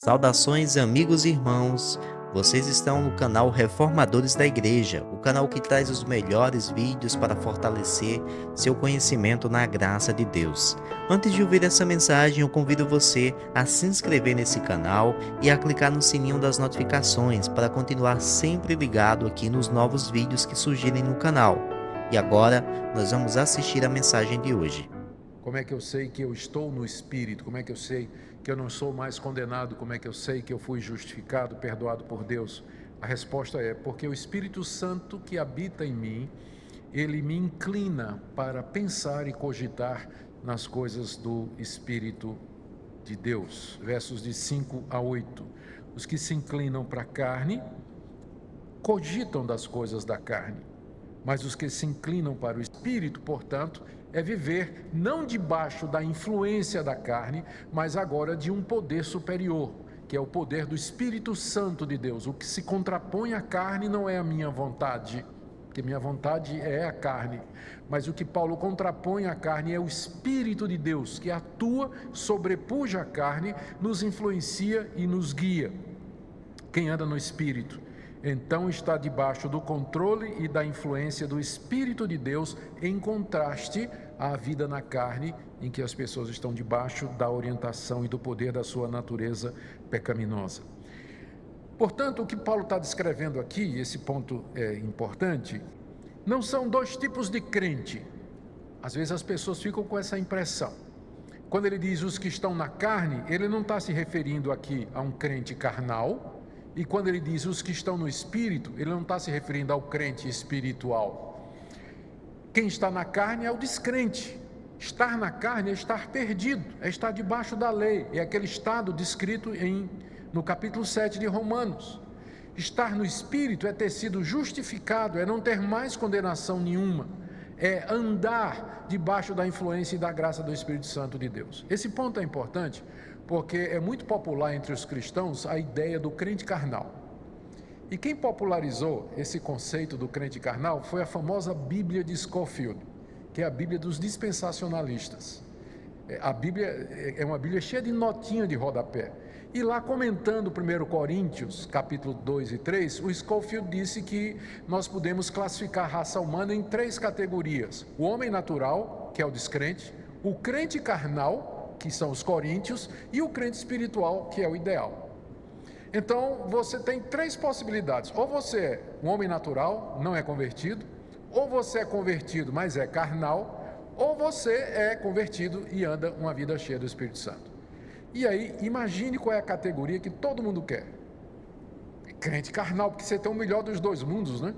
Saudações, amigos e irmãos. Vocês estão no canal Reformadores da Igreja, o canal que traz os melhores vídeos para fortalecer seu conhecimento na graça de Deus. Antes de ouvir essa mensagem, eu convido você a se inscrever nesse canal e a clicar no sininho das notificações para continuar sempre ligado aqui nos novos vídeos que surgirem no canal. E agora, nós vamos assistir a mensagem de hoje. Como é que eu sei que eu estou no Espírito? Como é que eu sei que eu não sou mais condenado? Como é que eu sei que eu fui justificado, perdoado por Deus? A resposta é porque o Espírito Santo que habita em mim, ele me inclina para pensar e cogitar nas coisas do Espírito de Deus. Versos de 5 a 8. Os que se inclinam para a carne, cogitam das coisas da carne, mas os que se inclinam para o Espírito, portanto, é viver não debaixo da influência da carne, mas agora de um poder superior, que é o poder do Espírito Santo de Deus. O que se contrapõe à carne não é a minha vontade, porque minha vontade é a carne, mas o que Paulo contrapõe à carne é o Espírito de Deus, que atua, sobrepuja a carne, nos influencia e nos guia. Quem anda no Espírito, então está debaixo do controle e da influência do Espírito de Deus, em contraste à vida na carne, em que as pessoas estão debaixo da orientação e do poder da sua natureza pecaminosa. Portanto, o que Paulo está descrevendo aqui, esse ponto é importante, não são dois tipos de crente. Às vezes as pessoas ficam com essa impressão. Quando ele diz os que estão na carne, ele não está se referindo aqui a um crente carnal. E quando ele diz os que estão no Espírito, ele não está se referindo ao crente espiritual. Quem está na carne é o descrente. Estar na carne é estar perdido, é estar debaixo da lei. É aquele estado descrito no capítulo 7 de Romanos. Estar no Espírito é ter sido justificado, é não ter mais condenação nenhuma. É andar debaixo da influência e da graça do Espírito Santo de Deus. Esse ponto é importante, porque é muito popular entre os cristãos a ideia do crente carnal. E quem popularizou esse conceito do crente carnal foi a famosa Bíblia de Scofield, que é a Bíblia dos dispensacionalistas. A Bíblia é uma Bíblia cheia de notinha de rodapé. E lá comentando 1 Coríntios, capítulo 2 e 3, o Scofield disse que nós podemos classificar a raça humana em 3 categorias. O homem natural, que é o descrente, o crente carnal, que são os coríntios, e o crente espiritual, que é o ideal. Então, você tem 3 possibilidades. Ou você é um homem natural, não é convertido, ou você é convertido, mas é carnal, ou você é convertido e anda uma vida cheia do Espírito Santo. E aí, imagine qual é a categoria que todo mundo quer. Crente carnal, porque você tem o melhor dos dois mundos, né?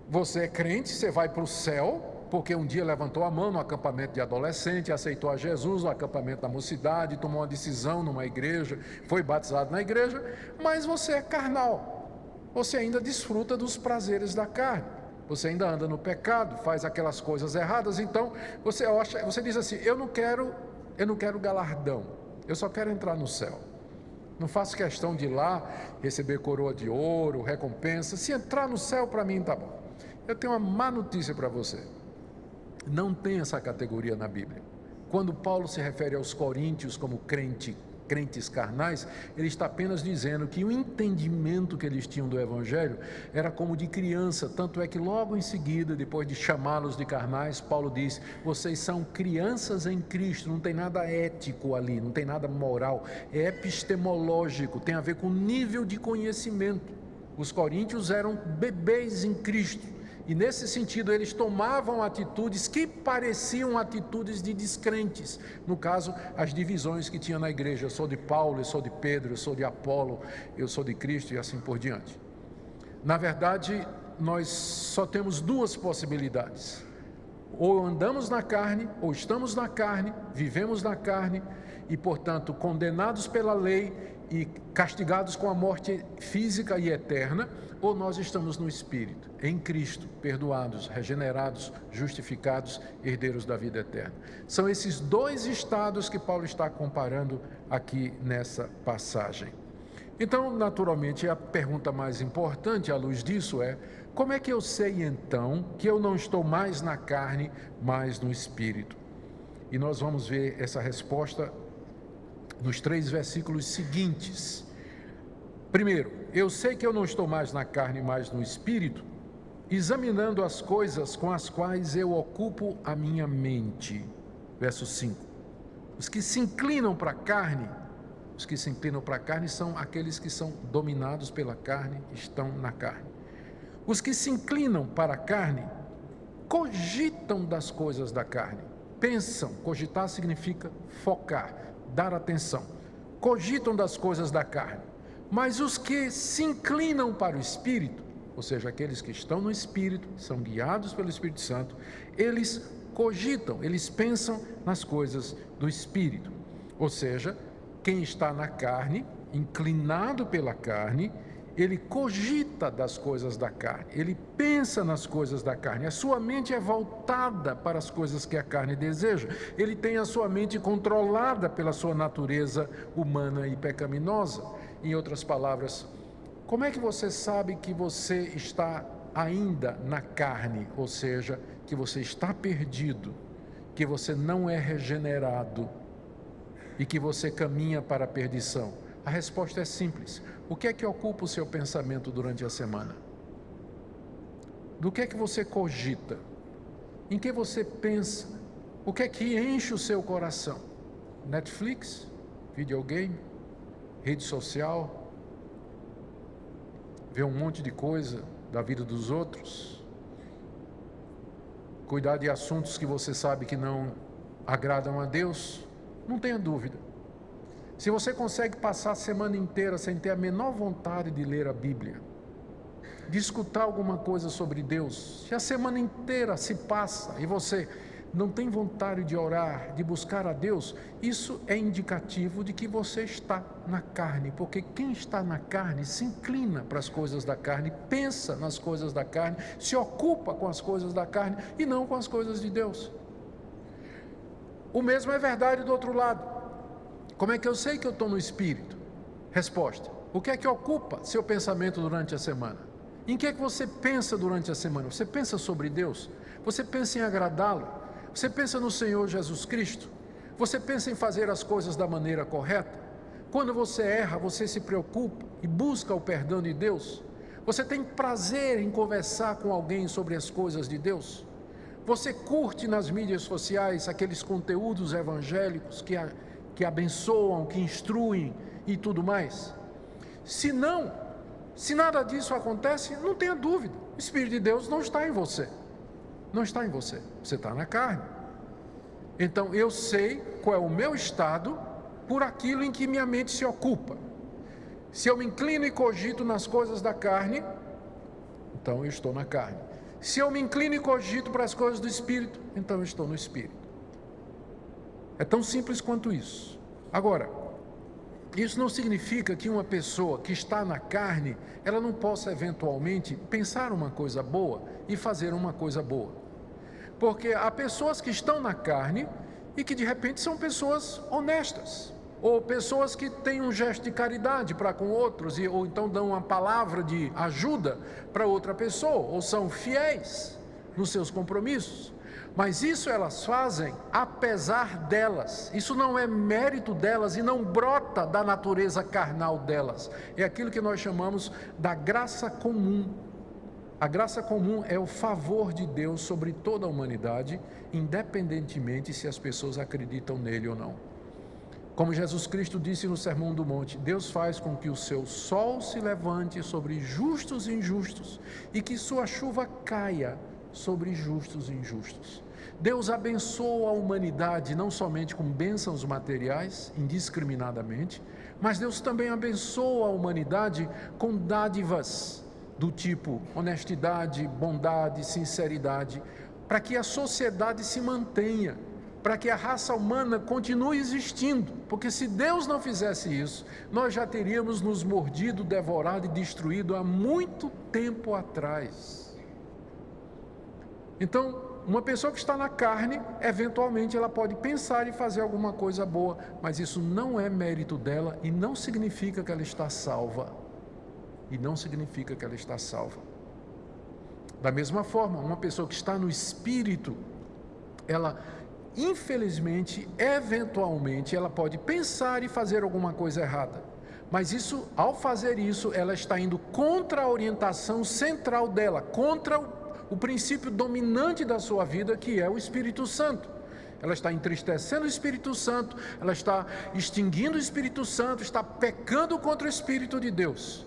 Você é crente, você vai para o céu, porque um dia levantou a mão no acampamento de adolescente, aceitou a Jesus no acampamento da mocidade, tomou uma decisão numa igreja, foi batizado na igreja, mas você é carnal. Você ainda desfruta dos prazeres da carne. Você ainda anda no pecado, faz aquelas coisas erradas, então você diz assim, eu não quero galardão, eu só quero entrar no céu. Não faço questão de ir lá receber coroa de ouro, recompensa. Se entrar no céu, para mim tá bom. Eu tenho uma má notícia para você. Não tem essa categoria na Bíblia. Quando Paulo se refere aos coríntios como crentes carnais, ele está apenas dizendo que o entendimento que eles tinham do Evangelho era como de criança, tanto é que logo em seguida, depois de chamá-los de carnais, Paulo diz, vocês são crianças em Cristo, não tem nada ético ali, não tem nada moral, é epistemológico, tem a ver com nível de conhecimento. Os coríntios eram bebês em Cristo. E nesse sentido eles tomavam atitudes que pareciam atitudes de descrentes. No caso, as divisões que tinha na igreja. Eu sou de Paulo, eu sou de Pedro, eu sou de Apolo, eu sou de Cristo e assim por diante. Na verdade, nós só temos 2 possibilidades. Ou andamos na carne, ou estamos na carne, vivemos na carne e, portanto, condenados pela lei e castigados com a morte física e eterna, ou nós estamos no Espírito, em Cristo, perdoados, regenerados, justificados, herdeiros da vida eterna. São esses 2 estados que Paulo está comparando aqui nessa passagem. Então, naturalmente, a pergunta mais importante à luz disso é, como é que eu sei então que eu não estou mais na carne, mas no Espírito? E nós vamos ver essa resposta nos 3 versículos seguintes. Primeiro, eu sei que eu não estou mais na carne, mas no espírito, examinando as coisas com as quais eu ocupo a minha mente. Verso 5. Os que se inclinam para a carne, são aqueles que são dominados pela carne, estão na carne. Os que se inclinam para a carne, cogitam das coisas da carne. Pensam, cogitar significa focar, dar atenção. Cogitam das coisas da carne. Mas os que se inclinam para o Espírito, ou seja, aqueles que estão no Espírito, são guiados pelo Espírito Santo, eles cogitam, eles pensam nas coisas do Espírito. Ou seja, quem está na carne, inclinado pela carne, ele cogita das coisas da carne, ele pensa nas coisas da carne, a sua mente é voltada para as coisas que a carne deseja, ele tem a sua mente controlada pela sua natureza humana e pecaminosa. Em outras palavras, como é que você sabe que você está ainda na carne, ou seja, que você está perdido, que você não é regenerado e que você caminha para a perdição? A resposta é simples. O que é que ocupa o seu pensamento durante a semana? Do que é que você cogita? Em que você pensa? O que é que enche o seu coração? Netflix? Videogame? Rede social? Ver um monte de coisa da vida dos outros? Cuidar de assuntos que você sabe que não agradam a Deus? Não tenha dúvida. Se você consegue passar a semana inteira sem ter a menor vontade de ler a Bíblia, de escutar alguma coisa sobre Deus, se a semana inteira se passa e você não tem vontade de orar, de buscar a Deus, isso é indicativo de que você está na carne, porque quem está na carne se inclina para as coisas da carne, pensa nas coisas da carne, se ocupa com as coisas da carne e não com as coisas de Deus. O mesmo é verdade do outro lado. Como é que eu sei que eu estou no Espírito? Resposta: o que é que ocupa seu pensamento durante a semana? Em que é que você pensa durante a semana? Você pensa sobre Deus? Você pensa em agradá-lo? Você pensa no Senhor Jesus Cristo? Você pensa em fazer as coisas da maneira correta? Quando você erra, você se preocupa e busca o perdão de Deus? Você tem prazer em conversar com alguém sobre as coisas de Deus? Você curte nas mídias sociais aqueles conteúdos evangélicos que abençoam, que instruem e tudo mais? Se nada disso acontece, não tenha dúvida, o Espírito de Deus não está em você. Não está em você, você está na carne. Então eu sei qual é o meu estado por aquilo em que minha mente se ocupa. Se eu me inclino e cogito nas coisas da carne, então eu estou na carne. Se eu me inclino e cogito para as coisas do Espírito, então eu estou no Espírito. É tão simples quanto isso. Agora, isso não significa que uma pessoa que está na carne, ela não possa eventualmente pensar uma coisa boa e fazer uma coisa boa. Porque há pessoas que estão na carne e que de repente são pessoas honestas, ou pessoas que têm um gesto de caridade para com outros, ou então dão uma palavra de ajuda para outra pessoa, ou são fiéis nos seus compromissos. Mas isso elas fazem apesar delas, isso não é mérito delas e não brota da natureza carnal delas, é aquilo que nós chamamos da graça comum. A graça comum é o favor de Deus sobre toda a humanidade, independentemente se as pessoas acreditam nele ou não. Como Jesus Cristo disse no Sermão do Monte, Deus faz com que o seu sol se levante sobre justos e injustos e que sua chuva caia sobre justos e injustos. Deus abençoa a humanidade não somente com bênçãos materiais, indiscriminadamente, mas Deus também abençoa a humanidade com dádivas do tipo honestidade, bondade, sinceridade, para que a sociedade se mantenha, para que a raça humana continue existindo, porque se Deus não fizesse isso, nós já teríamos nos mordido, devorado e destruído há muito tempo atrás. Então, uma pessoa que está na carne, eventualmente ela pode pensar e fazer alguma coisa boa, mas isso não é mérito dela e não significa que ela está salva. E não significa que ela está salva. Da mesma forma, uma pessoa que está no Espírito, ela infelizmente, eventualmente, ela pode pensar e fazer alguma coisa errada. Mas isso, ao fazer isso, ela está indo contra a orientação central dela, contra o princípio dominante da sua vida, que é o Espírito Santo. Ela está entristecendo o Espírito Santo, ela está extinguindo o Espírito Santo, está pecando contra o Espírito de Deus.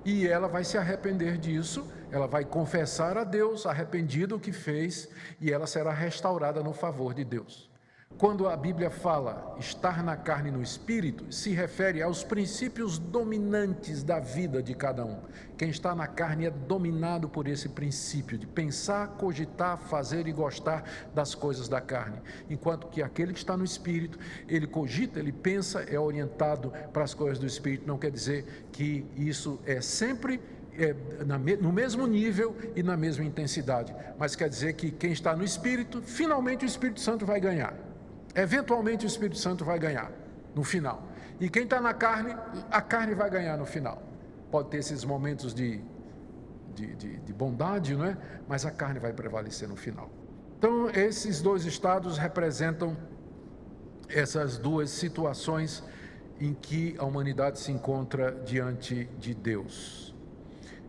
E ela vai se arrepender disso, ela vai confessar a Deus, arrependido o que fez, e ela será restaurada no favor de Deus. Quando a Bíblia fala estar na carne e no Espírito, se refere aos princípios dominantes da vida de cada um. Quem está na carne é dominado por esse princípio de pensar, cogitar, fazer e gostar das coisas da carne. Enquanto que aquele que está no Espírito, ele cogita, ele pensa, é orientado para as coisas do Espírito. Não quer dizer que isso é sempre no mesmo nível e na mesma intensidade, mas quer dizer que quem está no Espírito, finalmente o Espírito Santo vai ganhar. Eventualmente o Espírito Santo vai ganhar no final. E quem está na carne, a carne vai ganhar no final. Pode ter esses momentos de bondade, não é? Mas a carne vai prevalecer no final. Então, esses dois estados representam essas duas situações em que a humanidade se encontra diante de Deus.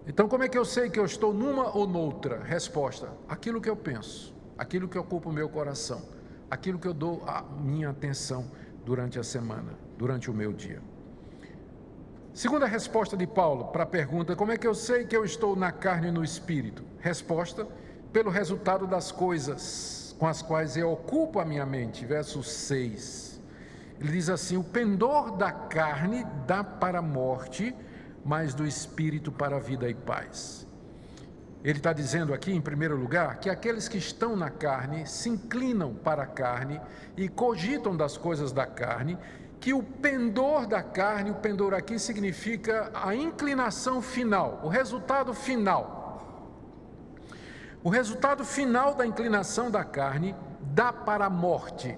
Então, como é que eu sei que eu estou numa ou noutra? Resposta: aquilo que eu penso, aquilo que ocupa o meu coração, aquilo que eu dou a minha atenção durante a semana, durante o meu dia. Segunda resposta de Paulo para a pergunta: como é que eu sei que eu estou na carne e no Espírito? Resposta: pelo resultado das coisas com as quais eu ocupo a minha mente. Verso 6. Ele diz assim: o pendor da carne dá para a morte, mas do Espírito para a vida e paz. Ele está dizendo aqui, em primeiro lugar, que aqueles que estão na carne se inclinam para a carne e cogitam das coisas da carne, que o pendor da carne, o pendor aqui significa a inclinação final, o resultado final. O resultado final da inclinação da carne dá para a morte.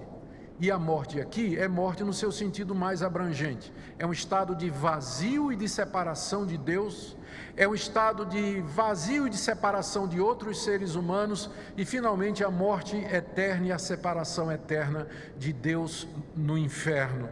E a morte aqui é morte no seu sentido mais abrangente. É um estado de vazio e de separação de Deus, é um estado de vazio e de separação de outros seres humanos, e finalmente a morte eterna e a separação eterna de Deus no inferno.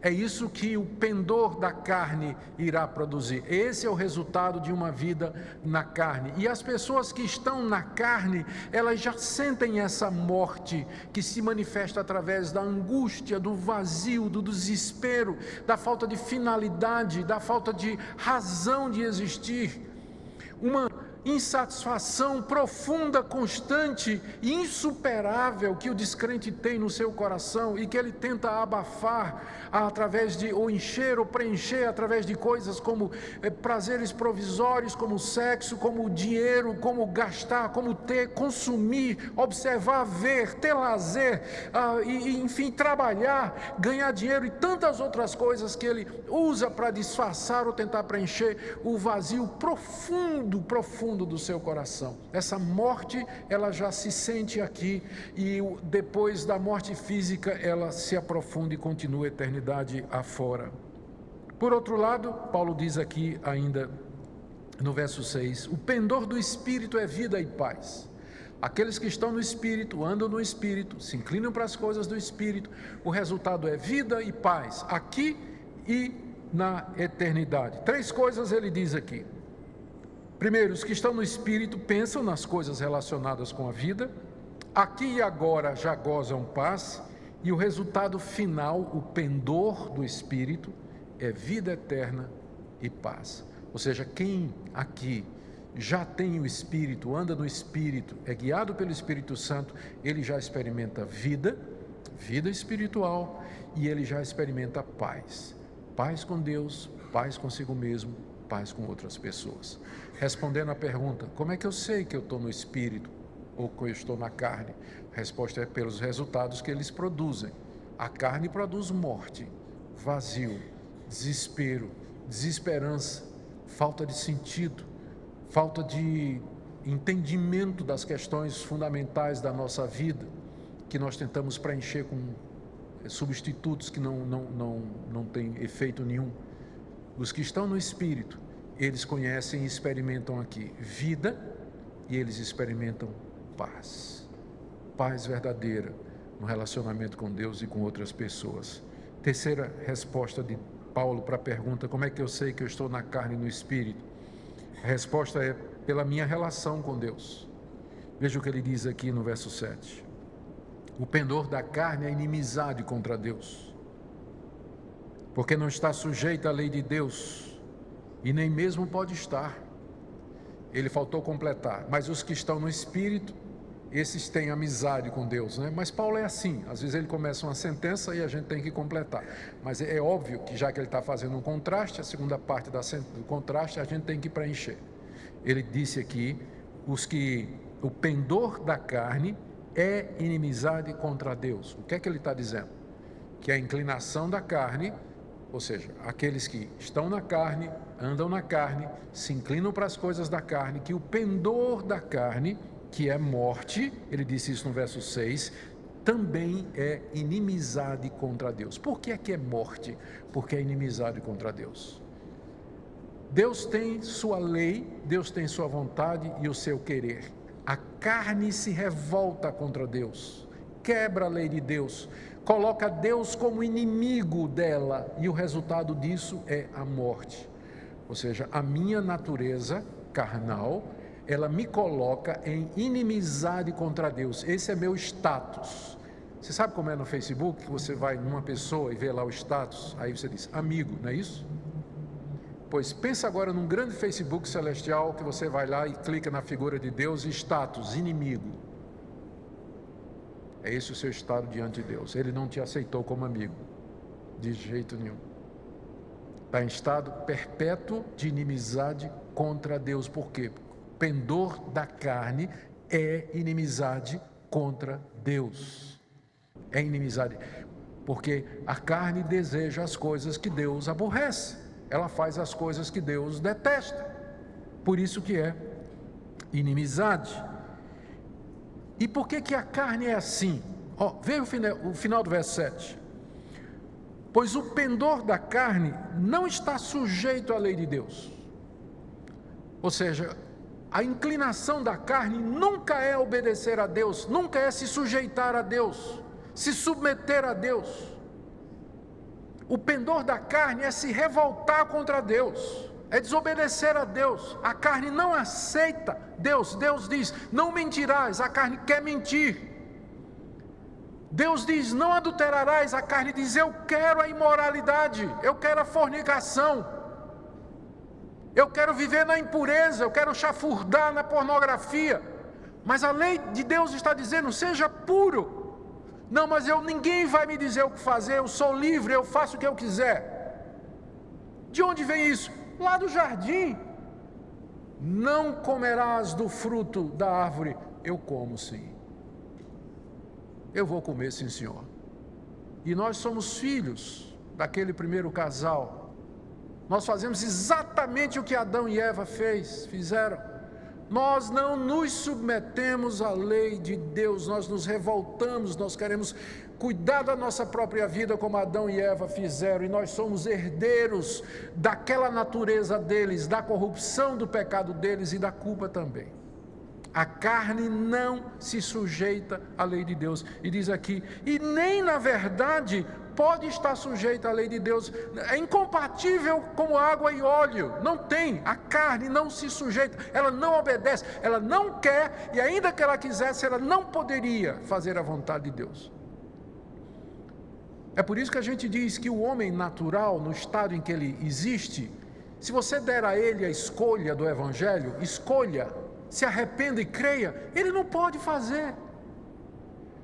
É isso que o pendor da carne irá produzir. Esse é o resultado de uma vida na carne. E as pessoas que estão na carne, elas já sentem essa morte que se manifesta através da angústia, do vazio, do desespero, da falta de finalidade, da falta de razão de existir. Uma insatisfação profunda, constante e insuperável que o descrente tem no seu coração e que ele tenta abafar através de, ou encher ou preencher através de coisas como prazeres provisórios, como sexo, como dinheiro, como gastar, como ter, consumir, observar, ver, ter lazer, enfim, trabalhar, ganhar dinheiro e tantas outras coisas que ele usa para disfarçar ou tentar preencher o vazio profundo do seu coração. Essa morte, ela já se sente aqui, e depois da morte física, ela se aprofunda e continua a eternidade afora. Por outro lado, Paulo diz aqui ainda no verso 6, o pendor do Espírito é vida e paz. Aqueles que estão no Espírito, andam no Espírito, se inclinam para as coisas do Espírito, o resultado é vida e paz, aqui e na eternidade. 3 coisas ele diz aqui. Primeiro, os que estão no Espírito pensam nas coisas relacionadas com a vida, aqui e agora já gozam paz, e o resultado final, o pendor do Espírito, é vida eterna e paz. Ou seja, quem aqui já tem o Espírito, anda no Espírito, é guiado pelo Espírito Santo, ele já experimenta vida espiritual, e ele já experimenta paz. Paz com Deus, paz consigo mesmo, paz com outras pessoas. Respondendo à pergunta, como é que eu sei que eu estou no Espírito ou que eu estou na carne? A resposta é pelos resultados que eles produzem. A carne produz morte, vazio, desespero, desesperança, falta de sentido, falta de entendimento das questões fundamentais da nossa vida, que nós tentamos preencher com substitutos que não têm efeito nenhum. Os que estão no Espírito, eles conhecem e experimentam aqui vida, e eles experimentam paz. Paz verdadeira, no relacionamento com Deus e com outras pessoas. Terceira resposta de Paulo para a pergunta: como é que eu sei que eu estou na carne e no espírito? A resposta é pela minha relação com Deus. Veja o que ele diz aqui no verso 7. O pendor da carne é inimizade contra Deus, porque não está sujeito à lei de Deus, e nem mesmo pode estar. Ele faltou completar: mas os que estão no espírito, esses têm amizade com Deus, né? Mas Paulo é assim, às vezes ele começa uma sentença e a gente tem que completar. Mas é óbvio que já que ele está fazendo um contraste, a segunda parte do contraste a gente tem que preencher. Ele disse aqui, o pendor da carne é inimizade contra Deus. O que é que ele está dizendo? Que a inclinação da carne, ou seja, aqueles que estão na carne, andam na carne, se inclinam para as coisas da carne, que o pendor da carne, que é morte, ele disse isso no verso 6, também é inimizade contra Deus. Por que é morte? Porque é inimizade contra Deus. Deus tem sua lei, Deus tem sua vontade e o seu querer. A carne se revolta contra Deus, quebra a lei de Deus, coloca Deus como inimigo dela, e o resultado disso é a morte. Ou seja, a minha natureza carnal, ela me coloca em inimizade contra Deus. Esse é meu status. Você sabe como é no Facebook, que você vai numa pessoa e vê lá o status, aí você diz, amigo, não é isso? Pois pensa agora num grande Facebook celestial, que você vai lá e clica na figura de Deus e status, inimigo. É esse o seu estado diante de Deus. Ele não te aceitou como amigo, de jeito nenhum. Está em estado perpétuo de inimizade contra Deus. Por quê? O pendor da carne é inimizade contra Deus. É inimizade, porque a carne deseja as coisas que Deus aborrece. Ela faz as coisas que Deus detesta. Por isso que é inimizade. E por que a carne é assim? Veja o final do verso 7. Pois o pendor da carne não está sujeito à lei de Deus. Ou seja, a inclinação da carne nunca é obedecer a Deus, nunca é se sujeitar a Deus, se submeter a Deus. O pendor da carne é se revoltar contra Deus, é desobedecer a Deus. A carne não aceita Deus. Deus diz, não mentirás, a carne quer mentir. Deus diz, não adulterarás, a carne diz, eu quero a imoralidade, eu quero a fornicação, eu quero viver na impureza, eu quero chafurdar na pornografia. Mas a lei de Deus está dizendo, seja puro. Não, mas ninguém vai me dizer o que fazer, eu sou livre, eu faço o que eu quiser. De onde vem isso? Lá do jardim. Não comerás do fruto da árvore. Eu como sim. Eu vou comer sim, senhor. E nós somos filhos daquele primeiro casal. Nós fazemos exatamente o que Adão e Eva fizeram. Nós não nos submetemos à lei de Deus, nós nos revoltamos, nós queremos cuidar da nossa própria vida como Adão e Eva fizeram, e nós somos herdeiros daquela natureza deles, da corrupção do pecado deles e da culpa também. A carne não se sujeita à lei de Deus, e diz aqui, e nem na verdade pode estar sujeita à lei de Deus, é incompatível como água e óleo, não tem, a carne não se sujeita, ela não obedece, ela não quer, e ainda que ela quisesse, ela não poderia fazer a vontade de Deus. É por isso que a gente diz que o homem natural, no estado em que ele existe, se você der a ele a escolha do Evangelho, escolha, se arrependa e creia, ele não pode fazer.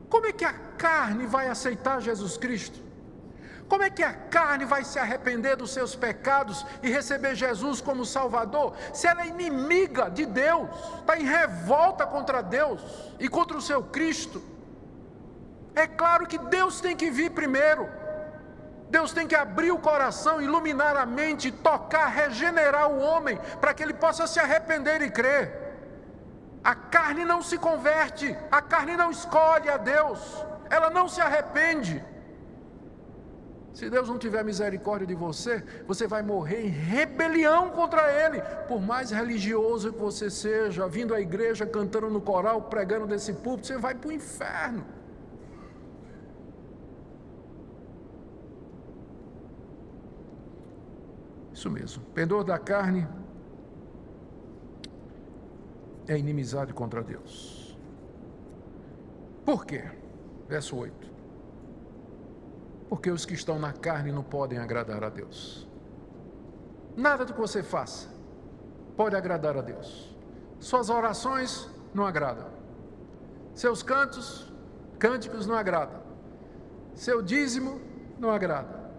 Como é que a carne vai aceitar Jesus Cristo? Como é que a carne vai se arrepender dos seus pecados e receber Jesus como Salvador, se ela é inimiga de Deus, está em revolta contra Deus e contra o seu Cristo? É claro que Deus tem que vir primeiro. Deus tem que abrir o coração, iluminar a mente, tocar, regenerar o homem, para que ele possa se arrepender e crer. A carne não se converte, a carne não escolhe a Deus, ela não se arrepende. Se Deus não tiver misericórdia de você, você vai morrer em rebelião contra Ele. Por mais religioso que você seja, vindo à igreja, cantando no coral, pregando desse púlpito, você vai para o inferno. Isso mesmo. Pendor da carne é inimizade contra Deus. Por quê? Verso 8. Porque os que estão na carne não podem agradar a Deus. Nada do que você faça pode agradar a Deus. Suas orações não agradam. Seus cânticos não agradam. Seu dízimo não agrada.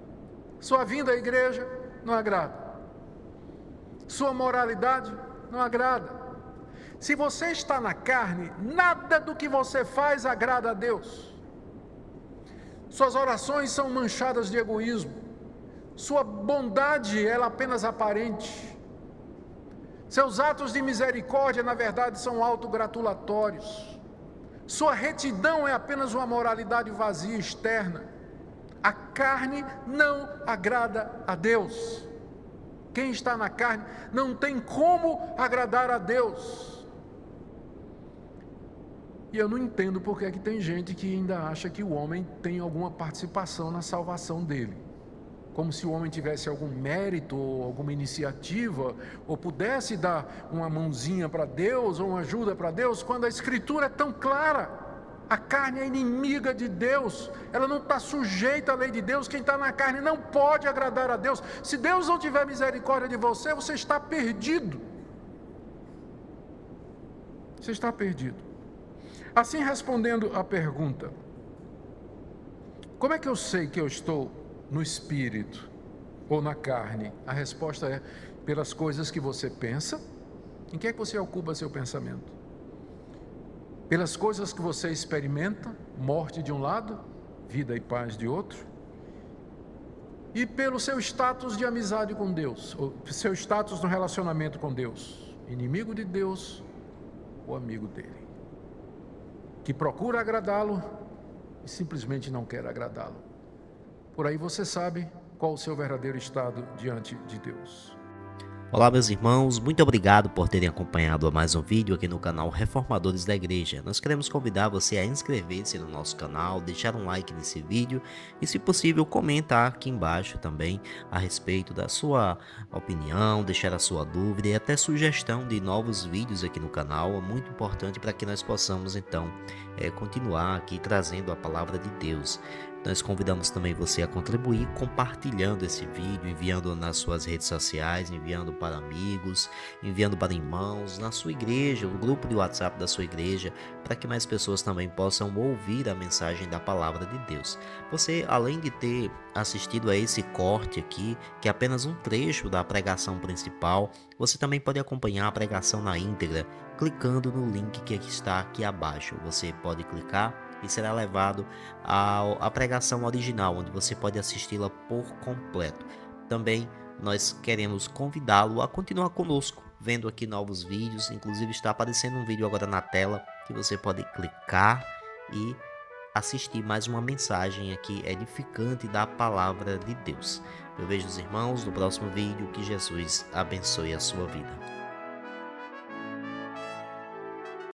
Sua vinda à igreja não agrada. Sua moralidade não agrada. Se você está na carne, nada do que você faz agrada a Deus. Suas orações são manchadas de egoísmo. Sua bondade, ela é apenas aparente. Seus atos de misericórdia, na verdade, são autogratulatórios. Sua retidão é apenas uma moralidade vazia externa. A carne não agrada a Deus. Quem está na carne não tem como agradar a Deus. E eu não entendo porque é que tem gente que ainda acha que o homem tem alguma participação na salvação dele. Como se o homem tivesse algum mérito, ou alguma iniciativa, ou pudesse dar uma mãozinha para Deus, ou uma ajuda para Deus, quando a Escritura é tão clara. A carne é inimiga de Deus, ela não está sujeita à lei de Deus. Quem está na carne não pode agradar a Deus. Se Deus não tiver misericórdia de você, você está perdido. Você está perdido. Assim, respondendo à pergunta, como é que eu sei que eu estou no espírito ou na carne? A resposta é pelas coisas que você pensa. Em que é que você ocupa seu pensamento? Pelas coisas que você experimenta, morte de um lado, vida e paz de outro. E pelo seu status de amizade com Deus, ou seu status no relacionamento com Deus, inimigo de Deus ou amigo dele, que procura agradá-lo e simplesmente não quer agradá-lo. Por aí você sabe qual o seu verdadeiro estado diante de Deus. Olá, meus irmãos, muito obrigado por terem acompanhado a mais um vídeo aqui no canal Reformadores da Igreja. Nós queremos convidar você a inscrever-se no nosso canal, deixar um like nesse vídeo e, se possível, comentar aqui embaixo também a respeito da sua opinião, deixar a sua dúvida e até sugestão de novos vídeos aqui no canal. É muito importante para que nós possamos, então, continuar aqui trazendo a palavra de Deus. Nós convidamos também você a contribuir compartilhando esse vídeo, enviando nas suas redes sociais, enviando para amigos, enviando para irmãos, na sua igreja, no grupo de WhatsApp da sua igreja, para que mais pessoas também possam ouvir a mensagem da palavra de Deus. Você, além de ter assistido a esse corte aqui, que é apenas um trecho da pregação principal, você também pode acompanhar a pregação na íntegra, clicando no link que está aqui abaixo. Você pode clicar e será levado à pregação original, onde você pode assisti-la por completo. Também nós queremos convidá-lo a continuar conosco, vendo aqui novos vídeos. Inclusive está aparecendo um vídeo agora na tela que você pode clicar e assistir mais uma mensagem aqui edificante da palavra de Deus. Eu vejo os irmãos no próximo vídeo. Que Jesus abençoe a sua vida.